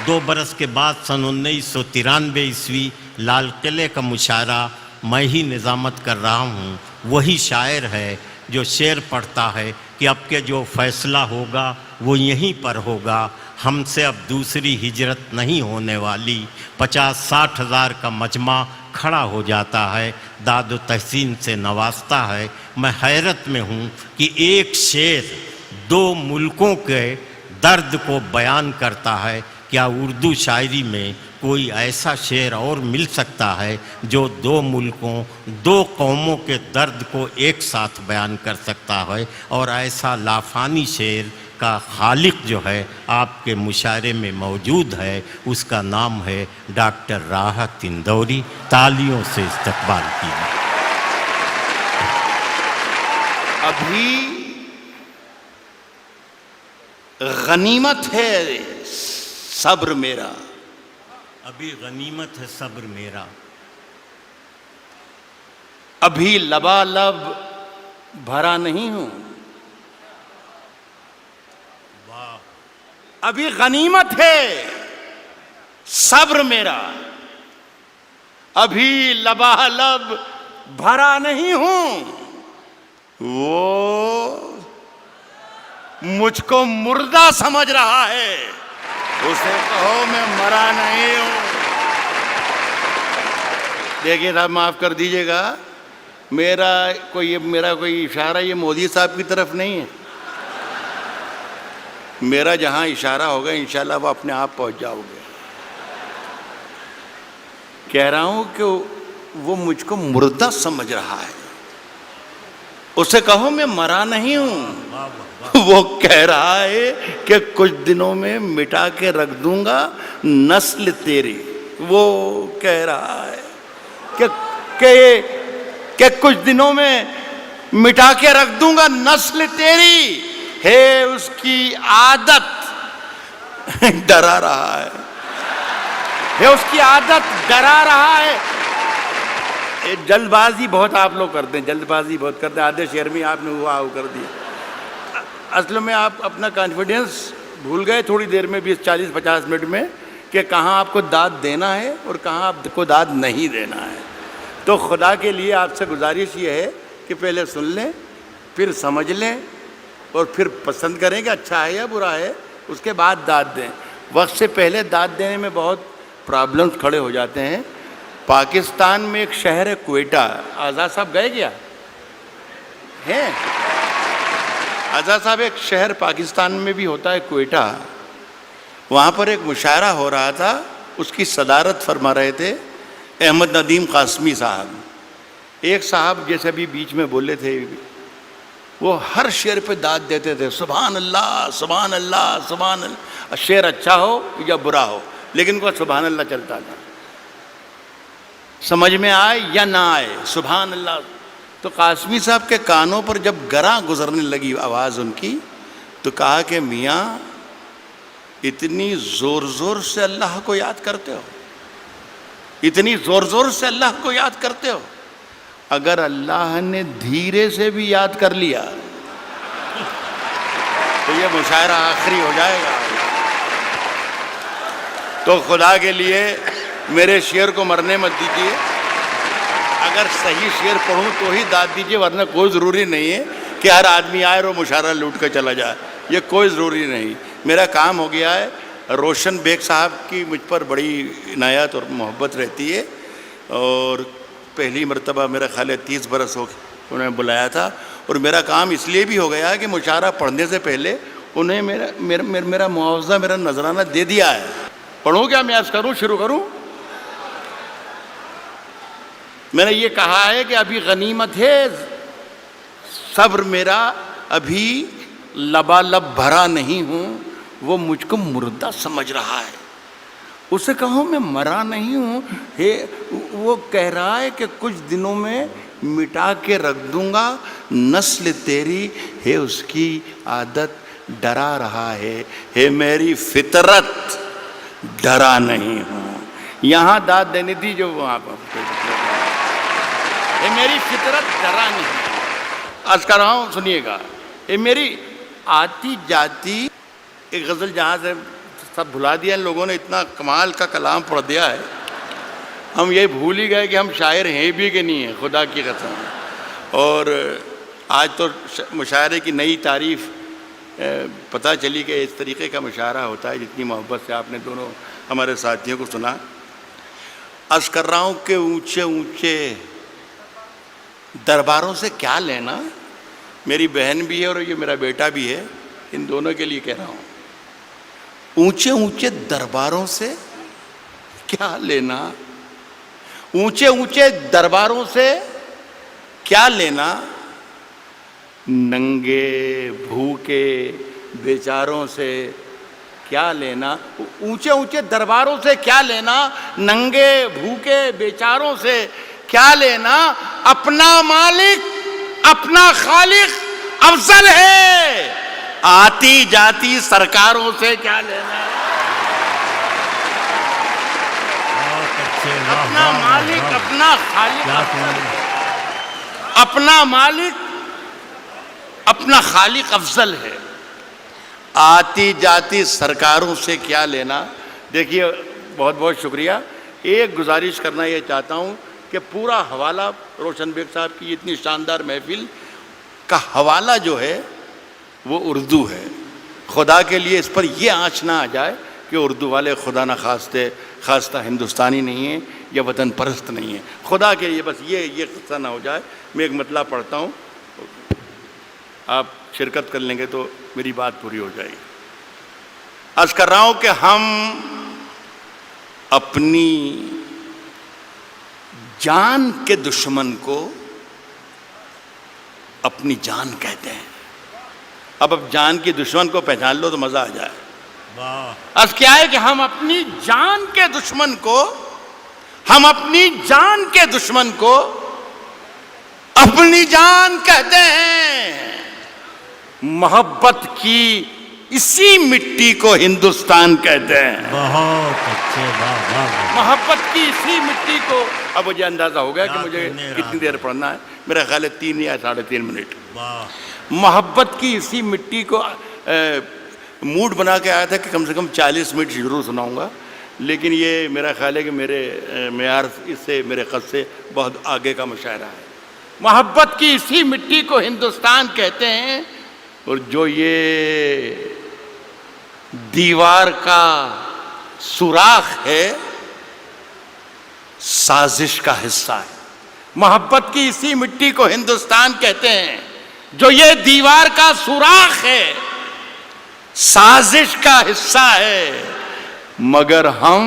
2 برس کے بعد سن 1993 عیسوی لال قلعے کا مشاعرہ میں ہی نظامت کر رہا ہوں. وہی شاعر ہے جو شعر پڑھتا ہے کہ اب کے جو فیصلہ ہوگا وہ یہیں پر ہوگا. ہم سے اب دوسری ہجرت نہیں ہونے والی. 50-60 ہزار کا مجمع کھڑا ہو جاتا ہے, داد و تحسین سے نوازتا ہے. میں حیرت میں ہوں کہ ایک شعر 2 ملکوں کے درد کو بیان کرتا ہے. کیا اردو شاعری میں کوئی ایسا شعر اور مل سکتا ہے جو 2 ملکوں 2 قوموں کے درد کو ایک ساتھ بیان کر سکتا ہے؟ اور ایسا لافانی شعر کا خالق جو ہے آپ کے مشاعرے میں موجود ہے, اس کا نام ہے ڈاکٹر راحت اندوری. تالیوں سے استقبال کیجیے. ابھی غنیمت ہے صبر میرا. ابھی غنیمت ہے صبر میرا. ابھی لبالب بھرا نہیں ہوں. واہ. ابھی غنیمت ہے صبر میرا. ابھی لبالب بھرا نہیں ہوں. وہ مجھ کو مردہ سمجھ رہا ہے, اسے کہو میں مرا نہیں ہوں. دیکھیے صاحب معاف کر دیجئے گا, میرا کوئی اشارہ یہ مودی صاحب کی طرف نہیں ہے. میرا جہاں اشارہ ہوگا انشاءاللہ وہ اپنے آپ پہنچ جاؤ گے. کہہ رہا ہوں کہ وہ مجھ کو مردہ سمجھ رہا ہے, اسے کہو میں مرا نہیں ہوں. وہ کہہ رہا ہے کہ کچھ دنوں میں مٹا کے رکھ دوں گا نسل تیری. وہ کہہ رہا ہے کہ کچھ دنوں میں مٹا کے رکھ دوں گا نسل تیری. ہے اس کی عادت ڈرا رہا ہے. ہے اس کی عادت ڈرا رہا ہے. جلد بازی بہت آپ لوگ کرتے ہیں, جلد بازی بہت کرتے ہیں. آدھے شعر میں آپ نے ہوا کر دیا. اصل میں آپ اپنا کانفیڈنس بھول گئے تھوڑی دیر میں, 20-40-50 منٹ میں, کہ کہاں آپ کو داد دینا ہے اور کہاں آپ کو داد نہیں دینا ہے. تو خدا کے لیے آپ سے گزارش یہ ہے کہ پہلے سن لیں, پھر سمجھ لیں, اور پھر پسند کریں کہ اچھا ہے یا برا ہے, اس کے بعد داد دیں. وقت سے پہلے داد دینے میں بہت پرابلمز کھڑے ہو جاتے ہیں. پاکستان میں ایک شہر ہے کوئٹہ. آزاد صاحب گئے کیا ہیں؟ آزاد صاحب, ایک شہر پاکستان میں بھی ہوتا ہے کوئٹہ. وہاں پر ایک مشاعرہ ہو رہا تھا, اس کی صدارت فرما رہے تھے احمد ندیم قاسمی صاحب. ایک صاحب جیسے ابھی بیچ میں بولے تھے, وہ ہر شعر پہ داد دیتے تھے, سبحان اللہ سبحان اللہ سبحان اللہ. شعر اچھا ہو یا برا ہو, لیکن وہ سبحان اللہ چلتا تھا. سمجھ میں آئے یا نہ آئے, سبحان اللہ. تو قاسمی صاحب کے کانوں پر جب گراں گزرنے لگی آواز ان کی, تو کہا کہ میاں اتنی زور زور سے اللہ کو یاد کرتے ہو, اتنی زور زور سے اللہ کو یاد کرتے ہو, اگر اللہ نے دھیرے سے بھی یاد کر لیا تو یہ مشاعرہ آخری ہو جائے گا. تو خدا کے لیے میرے شعر کو مرنے مت دیجیے. اگر صحیح شعر پڑھوں تو ہی داد دیجیے, ورنہ کوئی ضروری نہیں ہے کہ ہر آدمی آئے اور مشاعرہ لوٹ کر چلا جائے. یہ کوئی ضروری نہیں. میرا کام ہو گیا ہے. روشن بیگ صاحب کی مجھ پر بڑی عنایت اور محبت رہتی ہے, اور پہلی مرتبہ میرا خیال ہے 30 برس ہو انہوں نے بلایا تھا. اور میرا کام اس لیے بھی ہو گیا کہ مشاعرہ پڑھنے سے پہلے انہیں میرا معاوضہ, میرا نذرانہ دے دیا ہے. پڑھوں کیا میں عرض کروں, شروع کروں؟ میں نے یہ کہا ہے کہ ابھی غنیمت ہے صبر میرا, ابھی لبالب بھرا نہیں ہوں. وہ مجھ کو مردہ سمجھ رہا ہے, اسے کہوں میں مرا نہیں ہوں. وہ کہہ رہا ہے کہ کچھ دنوں میں مٹا کے رکھ دوں گا نسل تیری. ہے اس کی عادت ڈرا رہا ہے. ہے میری فطرت ڈرا نہیں ہوں. یہاں داد دینی تھی جو وہاں پر. اے میری فطرت ڈرا نہیں. عرض کر رہا ہوں, سنیے گا. اے میری آتی جاتی, ایک غزل جہاں سے سب بھلا دیا ان لوگوں نے، اتنا کمال کا کلام پڑھ دیا ہے، ہم یہ بھول ہی گئے کہ ہم شاعر ہیں بھی کہ نہیں ہیں، خدا کی قسم۔ اور آج تو مشاعرے کی نئی تعریف پتہ چلی کہ اس طریقے کا مشاعرہ ہوتا ہے، جتنی محبت سے آپ نے دونوں ہمارے ساتھیوں کو سنا۔ عرض کر رہا ہوں کہ اونچے اونچے درباروں سے کیا لینا، میری بہن بھی ہے اور یہ میرا بیٹا بھی ہے، ان دونوں کے لیے کہہ رہا ہوں، اونچے اونچے درباروں سے کیا لینا، اونچے اونچے درباروں سے کیا لینا، ننگے بھوکے بیچاروں سے کیا لینا، اونچے اونچے درباروں سے کیا لینا، ننگے بھوکے بیچاروں سے کیا لینا، اپنا مالک اپنا خالق افضل ہے، آتی جاتی سرکاروں سے کیا لینا، اپنا مالک اپنا خالق، اپنا مالک اپنا خالق افضل ہے، آتی جاتی سرکاروں سے کیا لینا۔ دیکھیے بہت بہت شکریہ۔ ایک گزارش کرنا یہ چاہتا ہوں کہ پورا حوالہ روشن بیگ صاحب کی اتنی شاندار محفل کا حوالہ جو ہے وہ اردو ہے۔ خدا کے لیے اس پر یہ آنچ نہ آ جائے کہ اردو والے خدا نہ خواستہ ہندوستانی نہیں ہیں یا وطن پرست نہیں ہیں، خدا کے لیے بس یہ قصہ نہ ہو جائے۔ میں ایک مطلب پڑھتا ہوں، آپ شرکت کر لیں گے تو میری بات پوری ہو جائے گی۔ عرض کر رہا ہوں کہ ہم اپنی جان کے دشمن کو اپنی جان کہتے ہیں۔ اب جان کی دشمن کو پہچان لو تو مزہ آ جائے۔ عرض کیا ہے کہ ہم اپنی جان کے دشمن کو، ہم اپنی جان کے دشمن کو اپنی جان کہتے ہیں، محبت کی اسی مٹی کو ہندوستان کہتے ہیں۔ بہت اچھے، محبت کی اسی مٹی کو، اب مجھے اندازہ ہو گیا کہ مجھے کتنی دیر پڑھنا ہے، میرا خیال ہے 3 یا 3.5 منٹ۔ محبت کی اسی مٹی کو موڈ بنا کے آیا تھا کہ کم سے کم 40 منٹ ضرور سناؤں گا، لیکن یہ میرا خیال ہے کہ میرے معیار اس سے، میرے قد سے بہت آگے کا مشاعرہ ہے۔ محبت کی اسی مٹی کو ہندوستان کہتے ہیں، اور جو یہ دیوار کا سوراخ ہے سازش کا حصہ ہے۔ محبت کی اسی مٹی کو ہندوستان کہتے ہیں، جو یہ دیوار کا سوراخ ہے سازش کا حصہ ہے، مگر ہم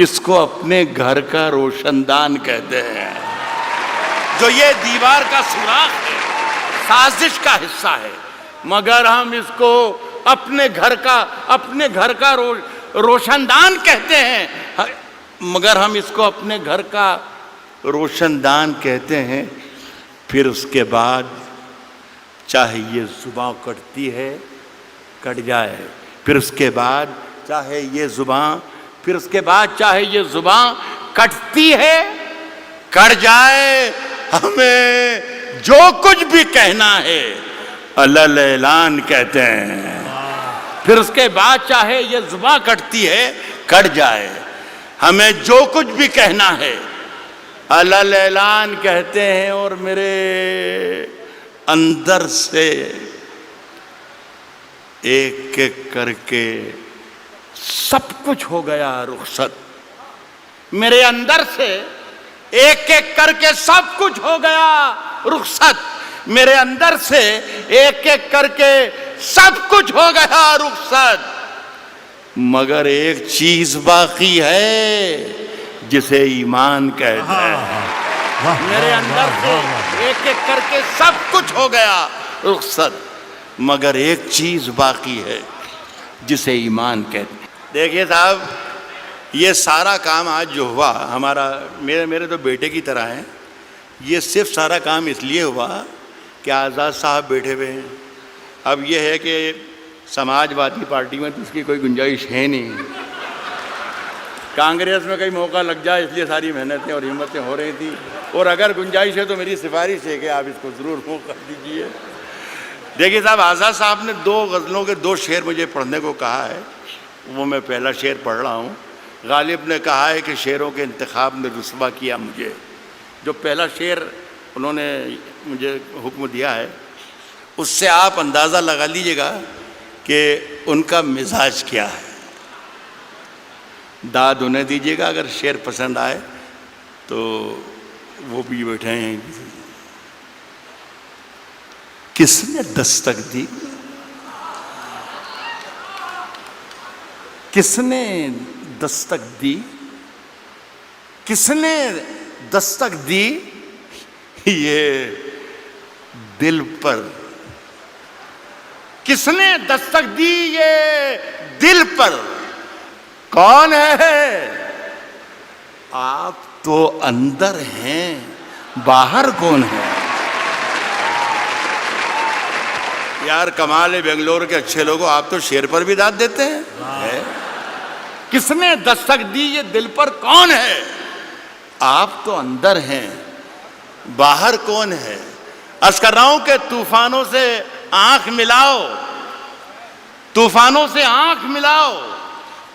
اس کو اپنے گھر کا روشن دان کہتے ہیں۔ جو یہ دیوار کا سوراخ ہے سازش کا حصہ ہے، مگر ہم اس کو اپنے گھر کا روشن دان کہتے ہیں، مگر ہم اس کو اپنے گھر کا روشن دان کہتے ہیں۔ پھر اس کے بعد چاہے یہ زباں کٹتی ہے کٹ جائے، پھر اس کے بعد چاہے یہ زباں کٹتی ہے کٹ جائے، ہمیں جو کچھ بھی کہنا ہے علل اعلان کہتے ہیں۔ پھر اس کے بعد چاہے یہ زباں کٹتی ہے کٹ جائے، ہمیں جو کچھ بھی کہنا ہے علل اعلان کہتے ہیں۔ اور میرے اندر سے ایک ایک کر کے سب کچھ ہو گیا رخصت، میرے اندر سے ایک ایک کر کے سب کچھ ہو گیا رخصت، میرے اندر سے ایک ایک کر کے سب کچھ ہو گیا رخصت، مگر ایک چیز باقی ہے جسے ایمان کہتے ہیں۔ میرے اندر سے ایک ایک کر کے سب کچھ ہو گیا رخصت، مگر ایک چیز باقی ہے جسے ایمان کہتے ہیں۔ دیکھیے صاحب، یہ سارا کام آج جو ہوا ہمارا، میرے تو بیٹے کی طرح ہیں، یہ صرف سارا کام اس لیے ہوا کہ آزاد صاحب بیٹھے ہوئے ہیں۔ اب یہ ہے کہ سماج وادی پارٹی میں تو اس کی کوئی گنجائش ہے نہیں، کانگریس میں کئی موقع لگ جائے، اس لیے ساری محنتیں اور ہمتیں ہو رہی تھیں، اور اگر گنجائش ہے تو میری سفارش ہے کہ آپ اس کو ضرور موقع دیجیے۔ دیکھیے صاحب، آزاد صاحب نے 2 غزلوں کے 2 شعر مجھے پڑھنے کو کہا ہے، وہ میں پہلا شعر پڑھ رہا ہوں. غالب نے کہا ہے کہ شعروں کے انتخاب نے رسوا کیا مجھے. جو پہلا شعر انہوں نے مجھے حکم دیا ہے اس سے آپ اندازہ لگا لیجئے گا کہ ان کا مزاج کیا ہے. داد انہیں دیجئے گا اگر شعر پسند آئے تو وہ بھی بیٹھے ہیں. کس نے دستک دی؟ کس نے دستک دی؟ کس نے دستک دی یہ دل پر؟ کس نے دستک دی یہ دل پر؟ کون ہے؟ آپ تو اندر ہیں، باہر کون ہے؟ یار کمال ہے بنگلور کے اچھے لوگوں، آپ تو شعر پر بھی داد دیتے ہیں. کس نے دستک دی یہ دل پر؟ کون ہے؟ آپ تو اندر ہیں، باہر کون ہے؟ عرض کر رہا ہوں کہ طوفانوں سے آنکھ ملاؤ، طوفانوں سے آنکھ ملاؤ،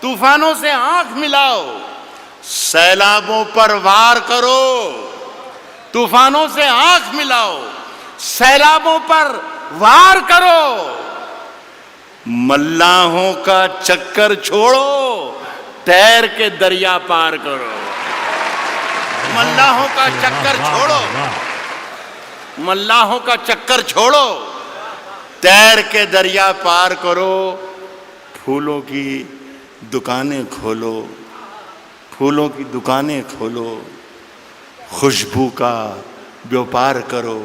طوفانوں سے آنکھ ملاؤ، سیلابوں پر وار کرو. طوفانوں سے آنکھ ملاؤ، سیلابوں پر وار کرو. ملاحوں کا چکر چھوڑو، تیر کے دریا پار کرو. ملاحوں کا چکر چھوڑو، ملاحوں کا چکر چھوڑو، تیر کے دریا پار کرو. پھولوں کی دکانیں کھولو، پھولوں کی دکانیں کھولو، خوشبو کا بیوپار کرو.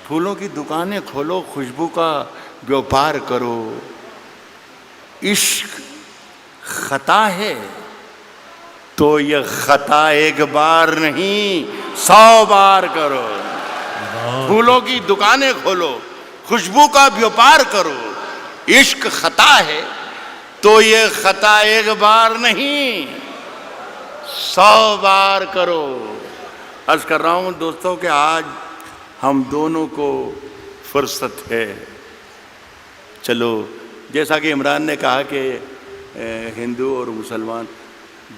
پھولوں کی دکانیں کھولو، خوشبو کا بیوپار کرو. عشق خطا ہے تو یہ خطا ایک بار نہیں 100 بار کرو. پھولوں کی دکانیں کھولو، خوشبو کا بیوپار کرو. عشق خطا ہے تو یہ خطا ایک بار نہیں 100 بار کرو. عرض کر رہا ہوں دوستوں کہ آج ہم دونوں کو فرصت ہے. چلو جیسا کہ عمران نے کہا کہ ہندو اور مسلمان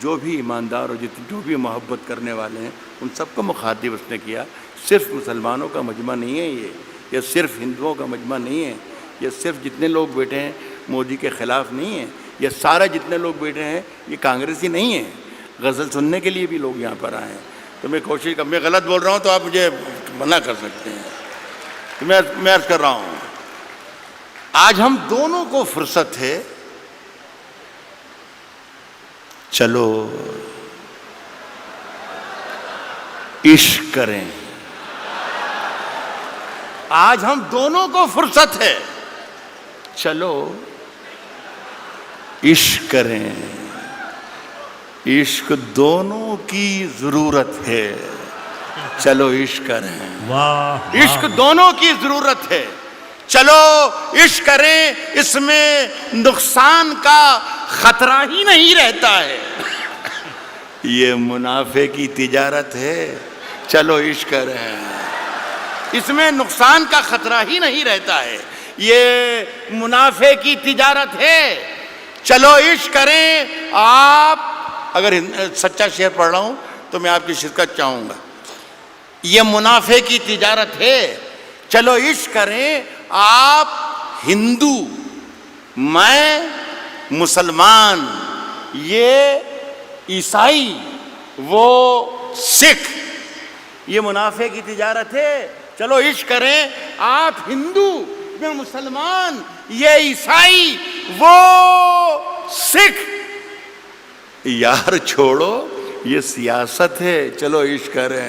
جو بھی ایماندار اور جو بھی محبت کرنے والے ہیں ان سب کو مخاطب اس نے کیا. صرف مسلمانوں کا مجمع نہیں ہے یہ صرف ہندوؤں کا مجمع نہیں ہے، یہ صرف جتنے لوگ بیٹھے ہیں مودی کے خلاف نہیں ہے، یہ سارے جتنے لوگ بیٹھے ہیں یہ کانگریسی نہیں ہیں. غزل سننے کے لیے بھی لوگ یہاں پر آئے ہیں. تو میں کوشش میں غلط بول رہا ہوں تو آپ مجھے منع کر سکتے ہیں. تو میں عرض کر رہا ہوں آج ہم دونوں کو فرصت ہے. چلو عشق کریں. آج ہم دونوں کو فرصت ہے. چلو عشق کریں. عشق دونوں کی ضرورت ہے. چلو عشق کریں. عشق دونوں کی ضرورت ہے. چلو عشق کریں. اس میں نقصان کا خطرہ ہی نہیں رہتا ہے. یہ منافع کی تجارت ہے. چلو عشق کریں. اس میں نقصان کا خطرہ ہی نہیں رہتا ہے. یہ منافع کی تجارت ہے. چلو عشق کریں. آپ اگر سچا شعر پڑھ رہا ہوں تو میں آپ کی شرکت چاہوں گا. یہ منافع کی تجارت ہے. چلو عشق کریں. آپ ہندو، میں مسلمان، یہ عیسائی، وہ سکھ. یہ منافع کی تجارت ہے. چلو عشق کریں. آپ ہندو، میں مسلمان، یہ عیسائی، وہ سکھ. یار چھوڑو یہ سیاست ہے. چلو عشق کریں.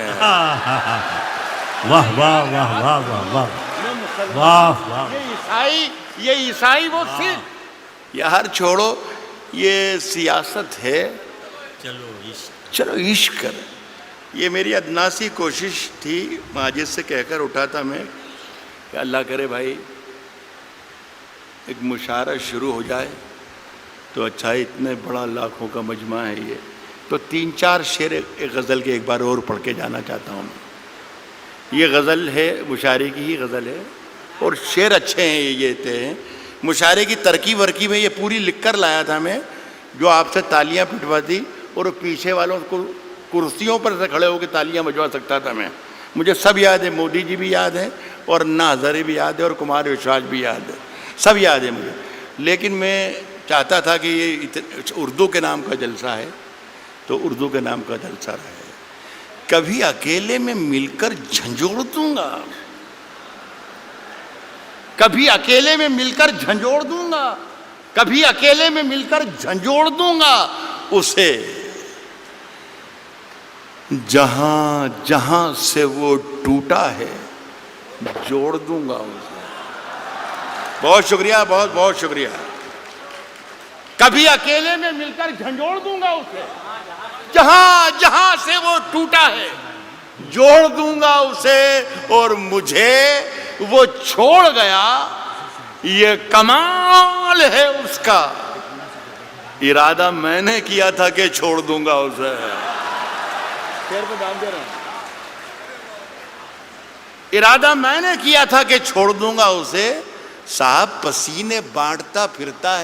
واہ واہ واہ واہ واہ واہ واہ. یہ عیسائی وہ سکھ. یار چھوڑو یہ سیاست ہے. چلو عشق کریں. یہ میری ادناسی کوشش تھی. ماجد سے کہہ کر اٹھا تھا میں کہ اللہ کرے بھائی ایک مشاعرہ شروع ہو جائے تو اچھا. اتنے بڑا لاکھوں کا مجمع ہے یہ. تو 3-4 شعر ایک غزل کے ایک بار اور پڑھ کے جانا چاہتا ہوں. یہ غزل ہے، مشاعرے کی ہی غزل ہے اور شعر اچھے ہیں. یہ تھے مشاعرے کی ترکیب ورکی میں یہ پوری لکھ کر لایا تھا میں، جو آپ سے تالیاں پٹواتی اور پیچھے والوں کو کرسیوں پر سے کھڑے ہو کے تالیاں بجوا سکتا تھا میں. مجھے سب یاد ہے، مودی جی بھی یاد ہے اور انا ہزارے بھی یاد ہے اور کمار وشواس بھی یاد ہے، سب یاد ہے مجھے. لیکن میں چاہتا تھا کہ یہ اردو کے نام کا جلسہ ہے تو اردو کے نام کا جلسہ رہے. کبھی اکیلے میں مل کر جھنجھوڑ دوں گا، کبھی اکیلے میں مل کر جھنجھوڑ دوں گا، کبھی اکیلے میں مل کر جھنجھوڑ دوں گا اسے، جہاں جہاں سے وہ ٹوٹا ہے جوڑ دوں گا اسے. بہت شکریہ، بہت بہت شکریہ. کبھی اکیلے میں مل کر جھنجھوڑ دوں گا اسے، جہاں جہاں سے وہ ٹوٹا ہے جوڑ دوں گا اسے، اور مجھے وہ چھوڑ گیا یہ کمال ہے اس کا، ارادہ میں نے کیا تھا کہ چھوڑ دوں گا اسے. شعر پہ دام دے رہا ہوں. ارادہ میں نے کیا تھا کہ چھوڑ دوں گا اسے، صاحب پسینے بانٹتا پھرتا ہے